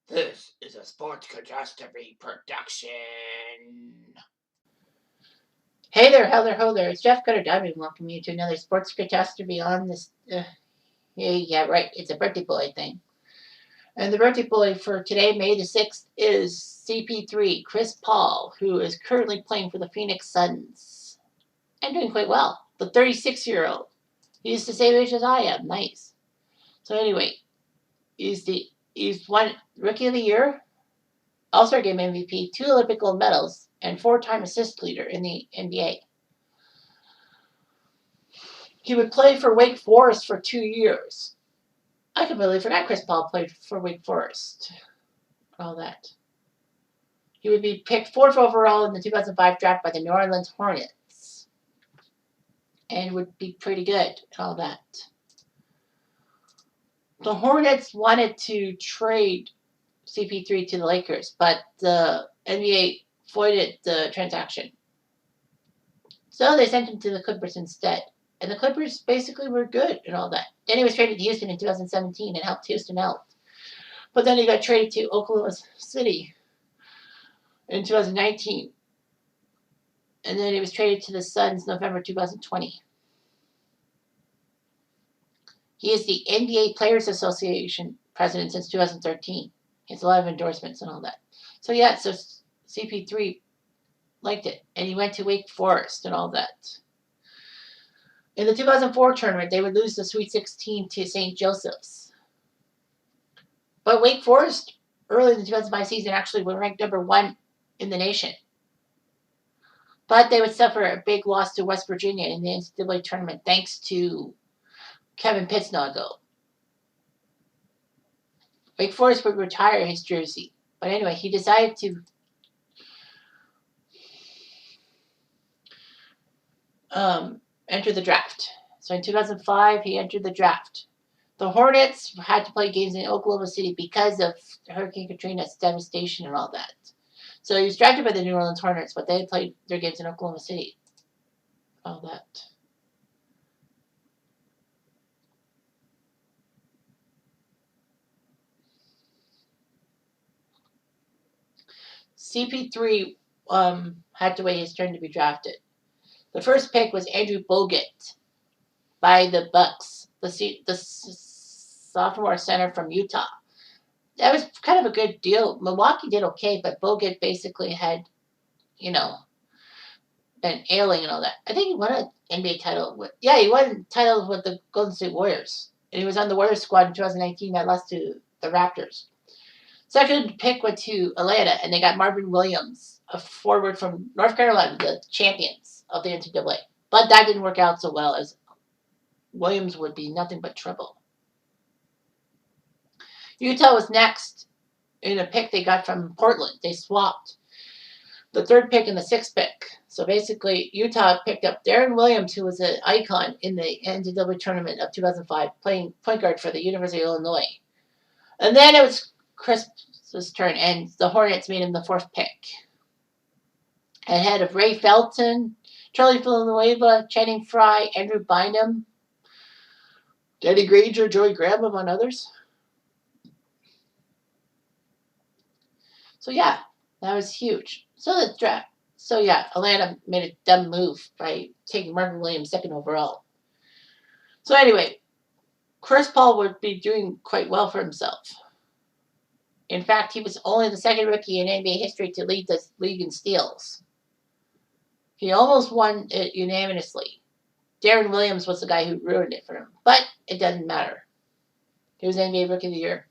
This is a sports catastrophe production. Hey there, ho there. It's Jeff Cutter Diving. Welcome you to another sports catastrophe on this. Yeah, right. It's a birthday boy thing. And the birthday boy for today, May the 6th, is CP3, Chris Paul, who is currently playing for the Phoenix Suns. And doing quite well. The 36-year-old. He's the same age as I am. Nice. So anyway, he's won Rookie of the Year, All-Star Game MVP, 2 Olympic gold medals, and 4-time assist leader in the NBA. He would play for Wake Forest for 2 years. I completely forgot Chris Paul played for Wake Forest. All that. He would be picked 4th overall in the 2005 draft by the New Orleans Hornets. And would be pretty good. All that. The Hornets wanted to trade CP3 to the Lakers, but the NBA voided the transaction. So they sent him to the Clippers instead. And the Clippers basically were good and all that. Then he was traded to Houston in 2017 and helped Houston out. But then he got traded to Oklahoma City in 2019. And then he was traded to the Suns November 2020. He is the NBA Players Association president since 2013. He has a lot of endorsements and all that. So yeah, so CP3 liked it. And he went to Wake Forest and all that. In the 2004 tournament, they would lose the Sweet 16 to St. Joseph's. But Wake Forest, early in the 2005 season, actually were ranked number 1 in the nation. But they would suffer a big loss to West Virginia in the NCAA tournament thanks to Kevin Pittsnogle. Wake Forest would retire his jersey. But anyway, he decided to enter the draft. So in 2005, he entered the draft. The Hornets had to play games in Oklahoma City because of Hurricane Katrina's devastation and all that. So he was drafted by the New Orleans Hornets, but they played their games in Oklahoma City. All that. CP3 had to wait his turn to be drafted. The first pick was Andrew Bogut by the Bucks, the sophomore center from Utah. That was kind of a good deal. Milwaukee did okay, but Bogut basically had, been ailing and all that. I think he won an NBA title. He won titles with the Golden State Warriors. And he was on the Warriors squad in 2019 that lost to the Raptors. Second pick went to Atlanta, and they got Marvin Williams, a forward from North Carolina, the champions of the NCAA. But that didn't work out so well, as Williams would be nothing but trouble. Utah was next in a pick they got from Portland. They swapped the 3rd pick and the 6th pick. So basically, Utah picked up Darren Williams, who was an icon in the NCAA tournament of 2005, playing point guard for the University of Illinois. And then it was Chris's turn, and the Hornets made him the 4th pick. Ahead of Ray Felton, Charlie Villanueva, Channing Frye, Andrew Bynum, Danny Granger, Joey Graham, among others. So yeah, that was huge. So the draft. So yeah, Atlanta made a dumb move by taking Marvin Williams 2nd overall. So anyway, Chris Paul would be doing quite well for himself. In fact, he was only the 2nd rookie in NBA history to lead the league in steals. He almost won it unanimously. Darren Williams was the guy who ruined it for him. But it doesn't matter. He was NBA Rookie of the Year.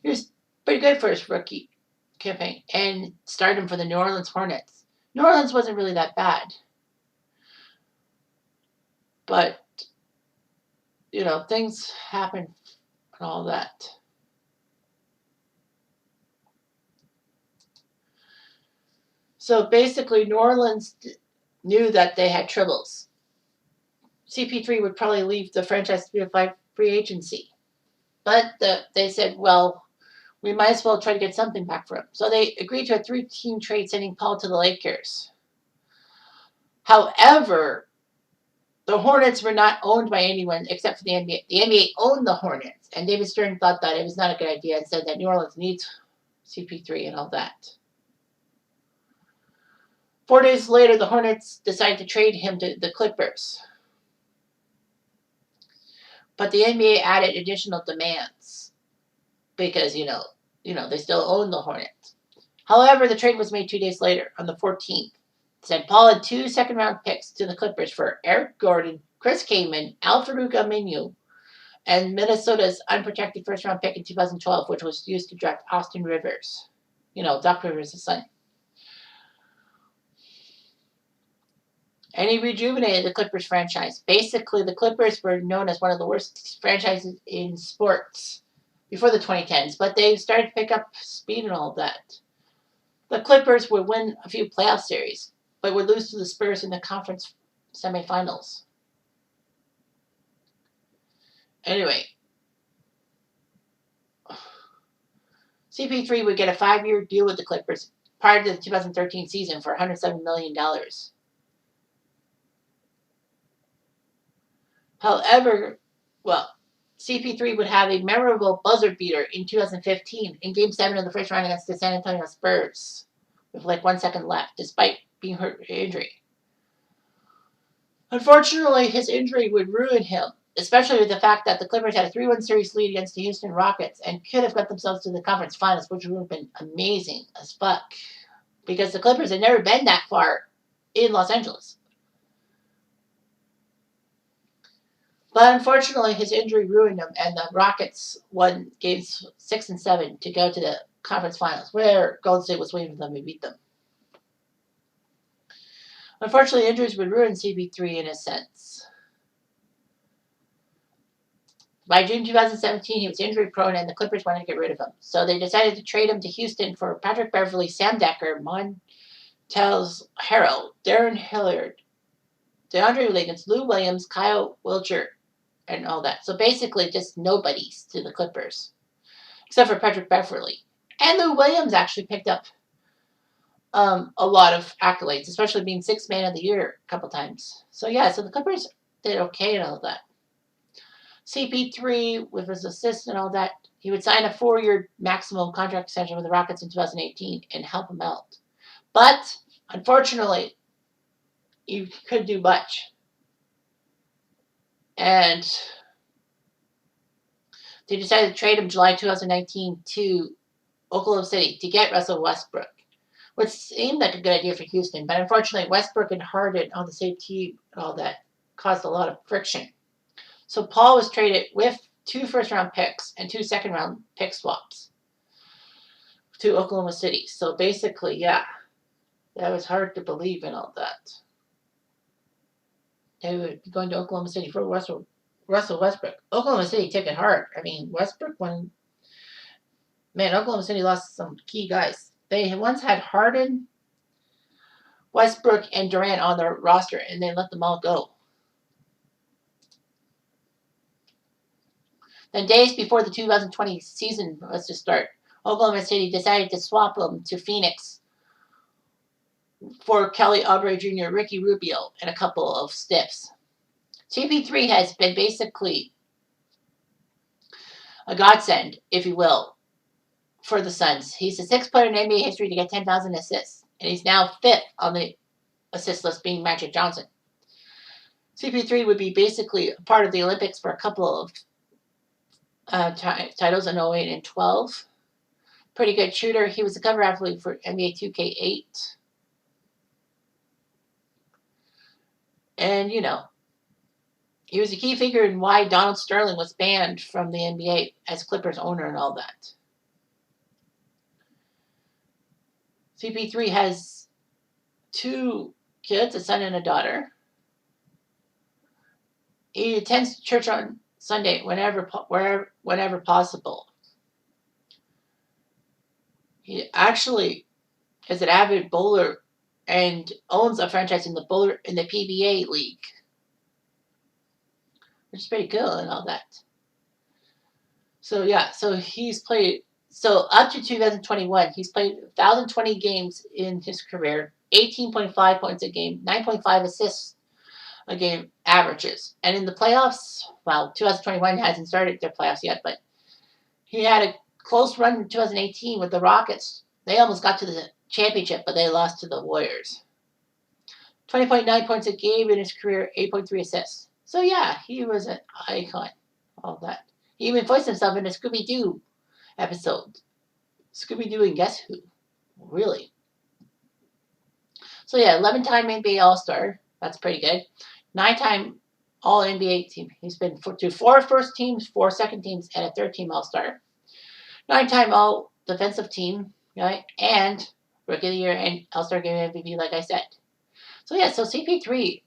He was pretty good for his rookie campaign and started him for the New Orleans Hornets. New Orleans wasn't really that bad. But, things happen and all that. So basically, New Orleans knew that they had troubles. CP3 would probably leave the franchise by free agency. But they said, well, we might as well try to get something back for him. So they agreed to a 3-team trade sending Paul to the Lakers. However, the Hornets were not owned by anyone except for the NBA. The NBA owned the Hornets, and David Stern thought that it was not a good idea and said that New Orleans needs CP3 and all that. 4 days later, the Hornets decided to trade him to the Clippers. But the NBA added additional demands because, they still own the Hornets. However, the trade was made 2 days later, on the 14th. It said Paul had 2 second-round picks to the Clippers for Eric Gordon, Chris Kaman, Al-Farouq Aminu, and Minnesota's unprotected first-round pick in 2012, which was used to draft Austin Rivers. Doc Rivers' son. And he rejuvenated the Clippers franchise. Basically, the Clippers were known as one of the worst franchises in sports before the 2010s, but they started to pick up speed and all that. The Clippers would win a few playoff series, but would lose to the Spurs in the conference semifinals. Anyway, CP3 would get a 5-year deal with the Clippers prior to the 2013 season for $107 million. However, CP3 would have a memorable buzzer beater in 2015 in Game 7 of the first round against the San Antonio Spurs with 1 second left, despite being hurt with injury. Unfortunately, his injury would ruin him, especially with the fact that the Clippers had a 3-1 series lead against the Houston Rockets and could have got themselves to the conference finals, which would have been amazing as fuck. Because the Clippers had never been that far in Los Angeles. But unfortunately, his injury ruined him, and the Rockets won games 6 and 7 to go to the conference finals, where Golden State was waiting for them to beat them. Unfortunately, injuries would ruin CP3 in a sense. By June 2017, he was injury prone, and the Clippers wanted to get rid of him. So they decided to trade him to Houston for Patrick Beverley, Sam Decker, Montrezl Harrell, Darren Hilliard, DeAndre Wiggins, Lou Williams, Kyle Wiltshire, and all that. So basically just nobodies to the Clippers. Except for Patrick Beverley. And Lou Williams actually picked up a lot of accolades, especially being 6th man of the year a couple times. So the Clippers did okay and all that. CP3, with his assist and all that, he would sign a 4-year maximum contract extension with the Rockets in 2018 and help him out. But, unfortunately, he couldn't do much. And they decided to trade him July 2019 to Oklahoma City to get Russell Westbrook, which seemed like a good idea for Houston. But unfortunately, Westbrook and Harden on the same team and all that caused a lot of friction. So Paul was traded with 2 first-round picks and 2 second-round pick swaps to Oklahoma City. So basically, that was hard to believe and all that. They would be going to Oklahoma City for Russell Westbrook. Oklahoma City took it hard. I mean, Westbrook Oklahoma City lost some key guys. They once had Harden, Westbrook, and Durant on their roster, and they let them all go. Then days before the 2020 season was to start, Oklahoma City decided to swap them to Phoenix for Kelly Oubre Jr., Ricky Rubio, and a couple of stiffs. CP3 has been basically a godsend, if you will, for the Suns. He's the 6th player in NBA history to get 10,000 assists, and he's now 5th on the assist list, being Magic Johnson. CP3 would be basically a part of the Olympics for a couple of titles in 08 and 12. Pretty good shooter. He was a cover athlete for NBA 2K8. And, he was a key figure in why Donald Sterling was banned from the NBA as Clippers owner and all that. CP3 has 2 kids, a son and a daughter. He attends church on Sunday whenever possible. He actually is an avid bowler and owns a franchise in the PBA league, which is pretty cool and all that. So he's played. So up to 2021, he's played 1,020 games in his career, 18.5 points a game, 9.5 assists a game averages. And in the playoffs, 2021 hasn't started their playoffs yet, but he had a close run in 2018 with the Rockets. They almost got to the championship, but they lost to the Warriors. 20.9 points a game in his career, 8.3 assists. So yeah, he was an icon. All that. He even voiced himself in a Scooby Doo episode. Scooby Doo and Guess Who? Really? So yeah, 11-time NBA All Star. That's pretty good. 9-time All NBA team. He's been through 4 first teams, 4 second teams, and a third team All Star. 9-time All Defensive Team, right? And Rookie of the Year and All Star Game MVP, like I said. So yeah, so CP3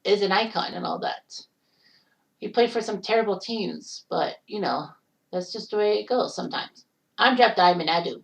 is an icon and all that. He played for some terrible teams, but that's just the way it goes sometimes. I'm Jeff Diamond, I do.